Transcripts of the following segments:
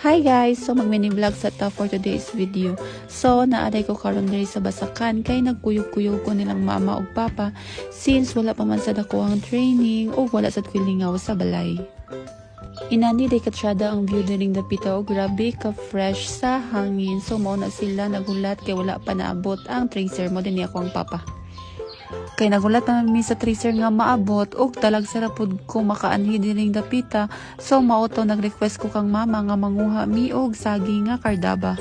Hi guys! So mag-mini vlog sa ta for today's video. So naaday ko karon diri sa Basakan kay nagkuyog-kuyog ko nilang mama ug papa since wala pa man sa dako ang training ug wala sad kwilingaw sa balay. Inani day katsyada ang view diring dapita og grabe ka fresh sa hangin. So mao na sila nagulat kay wala pa naabot ang tracer mo dinhi ako ang papa. Kay nagulat naman mi sa tracer nga maabot og talag sarapod ko makaanhi diring dapita. So mao to nag-request ko kang mama nga manguha mi og saging nga kardaba.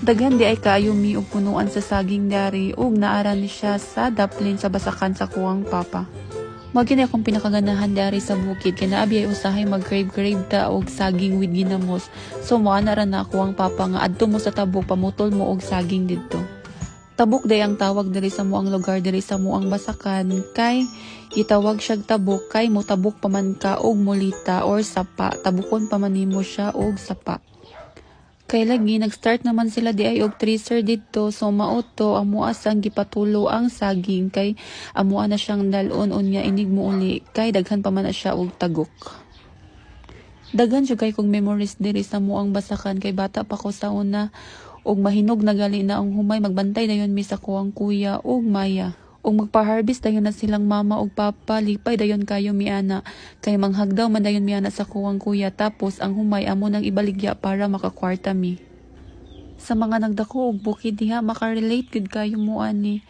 Daghan di ay kaayo mi og punuan sa saging dari og naara ni siya sa daplin sa Basakan sa kuwang papa. Mao gini akong pinakaganahan dari sa bukid kay naabi ay usahay mag-grave ta og saging with ginamos. So mao na ra na kuwang papa nga adto mo sa tabok pamutol mo og saging didto. Tabok day ang tawag diri sa muang lugar diri sa muang Basakan kay gitawag siya tabok kay mo tabok pa man ka og molita or sapa, tabukon pa man nimo siya og sapa. Kay lagi nag-start naman sila di ay og tracer didto, so mao to amo asang gipatulo ang saging kay amo na siyang dalon unya inig mo uli kay daghan pa man na siya og tagok. Daghan siya kay kog memories diri sa muang Basakan kay bata pa ko sa una og mahinog na gali na ang humay magbantay dayon mi sa kuwang kuya og maya og magpa-harvest dayon na silang mama og papa lipay dayon kayo mi ana kay manghagdaw man dayon mi ana sa kuwang kuya tapos ang humay amo nang ibaligya para makakwarta mi. Sa mga nagdako og bukid diha makarelate gid kayo mo ani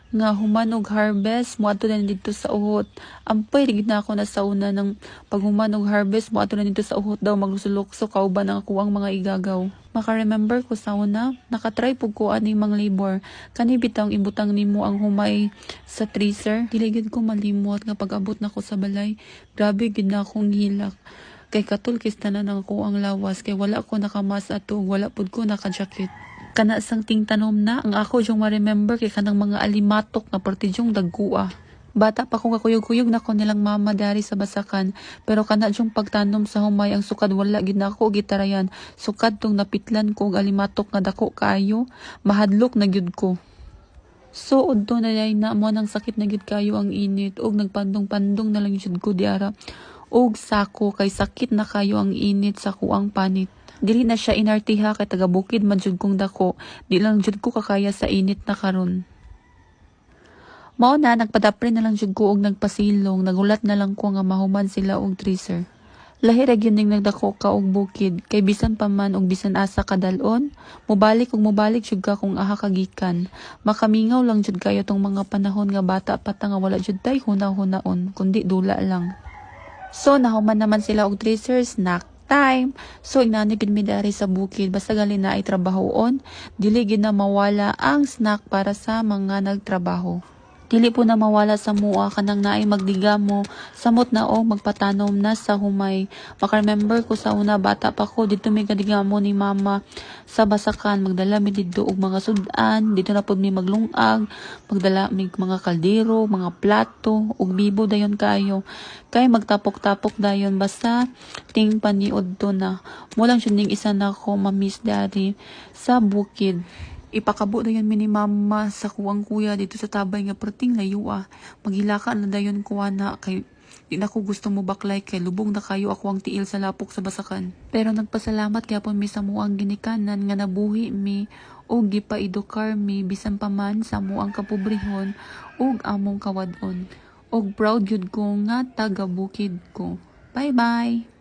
nga human og harvest moadto na dito sa uhot. Ampay gid na ako na sa una ng paghuman og harvest moadto na dito sa uhot daw maglusulokso kauban ang kuwang mga igagaw. Maka-remember ko sa una, nakatry pug ko aning mga labor. Kani bitang ibutang nimo ang humay sa tracer. Dili gid ko malimot nga pag-abot nako sa balay. Grabe gid na akong hilak. Kay katul kis tanan ako ang lawas kay wala ko nakamas ato, wala pud ko naka-jacket. Kana sang tingtanom na ang ako jung ma-remember kay kanang mga alimatok na partijong dagkua. Bata pa ko kakuyog-kuyog na ko nilang mama dari sa Basakan pero kana jung pagtanom sa humay ang sukad wala gid nako gitarayan. Sukad tong napitlan ko og alimatok nga dako kaayo, mahadlok na gyud ko. So udto na day na mo nang sakit na gyud kayo ang init og nagpandong-pandong na lang jud ko diara og sako kay sakit na kayo ang init sa kuang panit. Dili na siya inartiha kay taga bukid man jud kong dako, di lang jud ko kakaya sa init na karon. Mao na nagpadapre na lang jud ko og nagpasilong, nagulat na lang ko nga mahuman sila og tracer. Lahi ra gyud ning nagdako ka og bukid kay bisan pa man og bisan asa kadalon, mobalik jud ka kung aha kagikan. Makamingaw lang jud kayo tong mga panahon nga bata pa ta nga wala jud tay hunaw-hunaon kundi dula lang. So nahuman naman sila og tracer snack time. So inani gid mi dari sa bukid basta gali na ay trabahoon, dili gid na mawala ang snack para sa mga nagtrabaho. Dili po na mawala sa mua kanang naay magdigamo, samot na o magpatanom na sa humay. Maka-remember ko sa una bata pa ko dito may gadigamo ni mama sa Basakan, magdala mi dito og mga sudan, dito na pud mi maglungag, magdala mi mga kaldero, mga plato ug bibo dayon kayo. Kay magtapok-tapok dayon basta ting paniud to na. Mulang jud ning isa na ko mamiss dari sa bukid. Ipakabo dayon mi ni mama sa kuwang kuya dito sa tabay nga perting layo Maghilaka na dayon kuha na kay di na ko gusto mo baklay kay lubong na kayo ako ang tiil sa lapok sa Basakan. Pero nagpasalamat gyapon mi sa muang ginikanan nga nabuhi mi og gipaedukar mi bisan pa man sa muang kapobrehon ug among kawadon. Og proud gyud ko nga taga bukid ko. Bye bye.